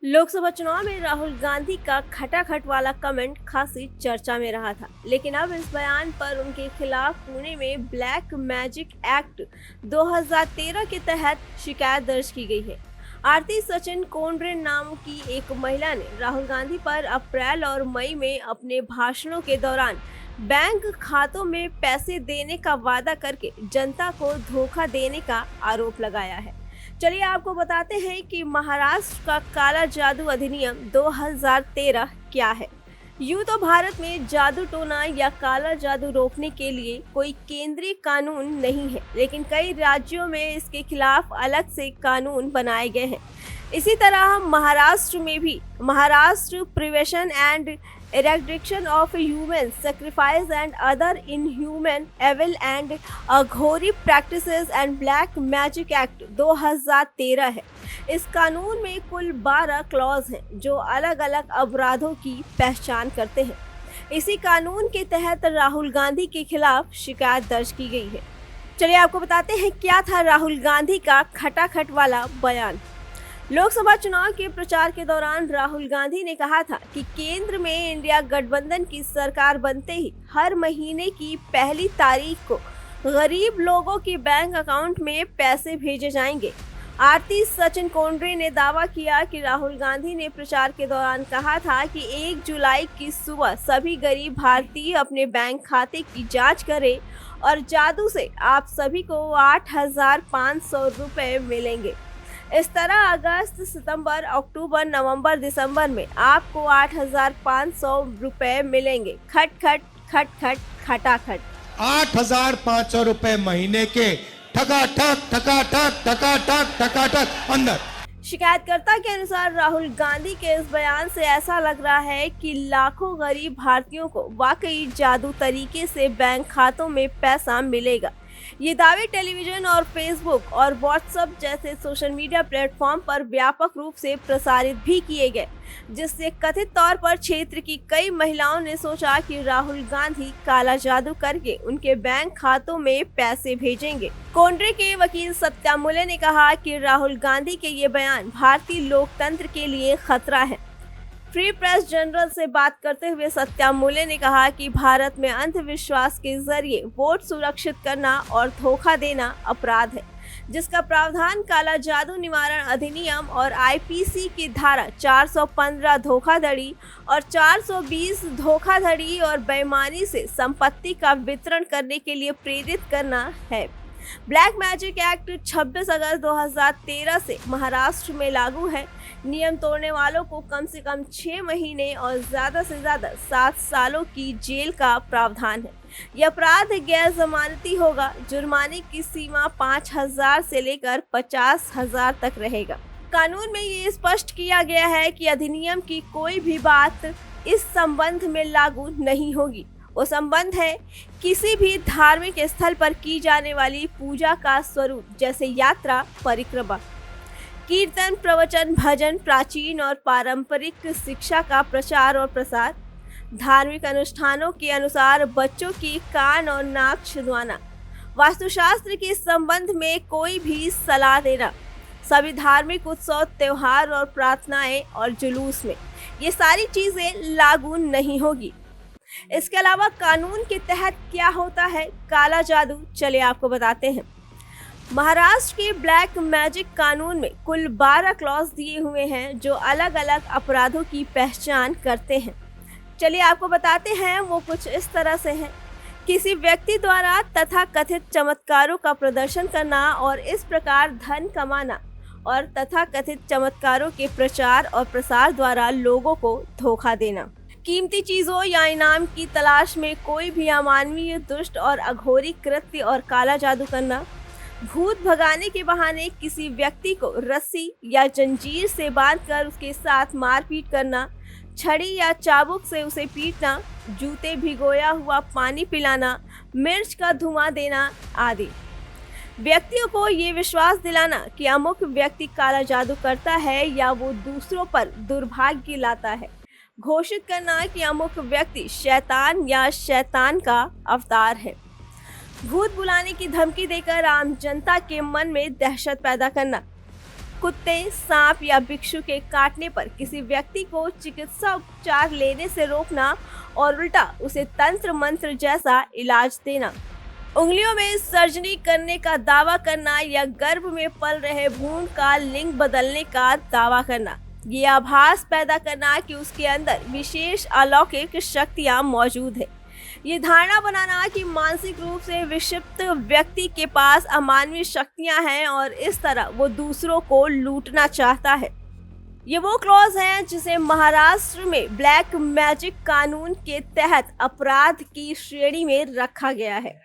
लोकसभा चुनाव में राहुल गांधी का खटाखट वाला कमेंट खासी चर्चा में रहा था, लेकिन अब इस बयान पर उनके खिलाफ पुणे में ब्लैक मैजिक एक्ट 2013 के तहत शिकायत दर्ज की गई है। आरती सचिन कोंड्रे नाम की एक महिला ने राहुल गांधी पर अप्रैल और मई में अपने भाषणों के दौरान बैंक खातों में पैसे देने का वादा करके जनता को धोखा देने का आरोप लगाया है। चलिए आपको बताते हैं कि महाराष्ट्र का काला जादू अधिनियम 2013 क्या है। यूं तो भारत में जादू टोना या काला जादू रोकने के लिए कोई केंद्रीय कानून नहीं है, लेकिन कई राज्यों में इसके खिलाफ अलग से कानून बनाए गए हैं। इसी तरह महाराष्ट्र में भी Maharashtra prevention and eradication of human sacrifice and other inhuman evil and Aghori practices and black magic act 2013 है। इस कानून में कुल 12 क्लॉज हैं जो अलग अलग अपराधों की पहचान करते हैं। इसी कानून के तहत राहुल गांधी के खिलाफ शिकायत दर्ज की गई है। चलिए आपको बताते हैं क्या था राहुल गांधी का खटाखट वाला बयान। लोकसभा चुनाव के प्रचार के दौरान राहुल गांधी ने कहा था कि केंद्र में इंडिया गठबंधन की सरकार बनते ही हर महीने की पहली तारीख को गरीब लोगों के बैंक अकाउंट में पैसे भेजे जाएंगे। आरती सचिन कोंड्रे ने दावा किया कि राहुल गांधी ने प्रचार के दौरान कहा था कि 1 जुलाई की सुबह सभी गरीब भारतीय अपने बैंक खाते की जांच करें और जादू से आप सभी को 8,500 रुपए मिलेंगे। इस तरह अगस्त, सितंबर, अक्टूबर, नवंबर, दिसंबर में आपको 8,500 रुपए मिलेंगे। खट खट खट खट खटाखट 8,500 रुपए महीने के ठकाठक ठकाठक ठकाठक ठकाठक अंदर। शिकायतकर्ता के अनुसार राहुल गांधी के इस बयान से ऐसा लग रहा है कि लाखों गरीब भारतीयों को वाकई जादू तरीके से बैंक खातों में पैसा मिलेगा। ये दावे टेलीविजन और फेसबुक और व्हाट्सएप जैसे सोशल मीडिया प्लेटफॉर्म पर व्यापक रूप से प्रसारित भी किए गए, जिससे कथित तौर पर क्षेत्र की कई महिलाओं ने सोचा कि राहुल गांधी काला जादू करके उनके बैंक खातों में पैसे भेजेंगे। कोंड्रे के वकील सत्या मुले ने कहा कि राहुल गांधी के ये बयान भारतीय लोकतंत्र के लिए खतरा है। फ्री प्रेस जर्नल से बात करते हुए सत्या मुले ने कहा कि भारत में अंधविश्वास के जरिए वोट सुरक्षित करना और धोखा देना अपराध है, जिसका प्रावधान काला जादू निवारण अधिनियम और आईपीसी की धारा 415 धोखाधड़ी और 420 धोखाधड़ी और बेईमानी से संपत्ति का वितरण करने के लिए प्रेरित करना है। ब्लैक मैजिक एक्ट 26 अगस्त 2013 से महाराष्ट्र में लागू है। नियम तोड़ने वालों को कम से कम 6 महीने और ज़्यादा से ज़्यादा 7 सालों की जेल का प्रावधान है। यह अपराध गैर जमानती होगा। जुर्माने की सीमा 5,000 से लेकर 50,000 तक रहेगा। कानून में ये स्पष्ट किया गया है कि अधिनियम की कोई भी बात इस संबंध में लागू नहीं होगी। वो संबंध है किसी भी धार्मिक स्थल पर की जाने वाली पूजा का स्वरूप, जैसे यात्रा, परिक्रमा, कीर्तन, प्रवचन, भजन, प्राचीन और पारंपरिक शिक्षा का प्रचार और प्रसार, धार्मिक अनुष्ठानों के अनुसार बच्चों की कान और नाक छिदवाना, वास्तुशास्त्र के संबंध में कोई भी सलाह देना, सभी धार्मिक उत्सव, त्योहार और प्रार्थनाएं और जुलूस में ये सारी चीजें लागू नहीं होगी। इसके अलावा कानून के तहत क्या होता है काला जादू, चलिए आपको बताते हैं। महाराष्ट्र के ब्लैक मैजिक कानून में कुल 12 क्लॉज दिए हुए हैं जो अलग अलग अपराधों की पहचान करते हैं। चलिए आपको बताते हैं वो कुछ इस तरह से हैं। किसी व्यक्ति द्वारा तथा कथित चमत्कारों का प्रदर्शन करना और इस प्रकार धन कमाना और तथा कथित चमत्कारों के प्रचार और प्रसार द्वारा लोगों को धोखा देना, कीमती चीजों या इनाम की तलाश में कोई भी अमानवीय, दुष्ट और अघोरी कृत्य और काला जादू करना, भूत भगाने के बहाने किसी व्यक्ति को रस्सी या जंजीर से बांधकर उसके साथ मारपीट करना, छड़ी या चाबुक से उसे पीटना, जूते भिगोया हुआ पानी पिलाना, मिर्च का धुआं देना आदि। व्यक्तियों को ये विश्वास दिलाना कि अमुक व्यक्ति काला जादू करता है या वो दूसरों पर दुर्भाग्य लाता है, घोषित करना कि अमुक व्यक्ति शैतान या शैतान का अवतार है, भूत बुलाने की धमकी देकर आम जनता के मन में दहशत पैदा करना, कुत्ते, सांप या बिच्छू के काटने पर किसी व्यक्ति को चिकित्सा उपचार लेने से रोकना और उल्टा उसे तंत्र मंत्र जैसा इलाज देना। उंगलियों में सर्जरी करने का दावा करना या गर्भ में पल रहे भ्रूण का लिंग बदलने का दावा करना। ये आभास पैदा करना कि उसके अंदर विशेष अलौकिक शक्तियां मौजूद है। ये धारणा बनाना कि मानसिक रूप से विक्षिप्त व्यक्ति के पास अमानवीय शक्तियां हैं और इस तरह वो दूसरों को लूटना चाहता है। ये वो क्लॉज है जिसे महाराष्ट्र में ब्लैक मैजिक कानून के तहत अपराध की श्रेणी में रखा गया है।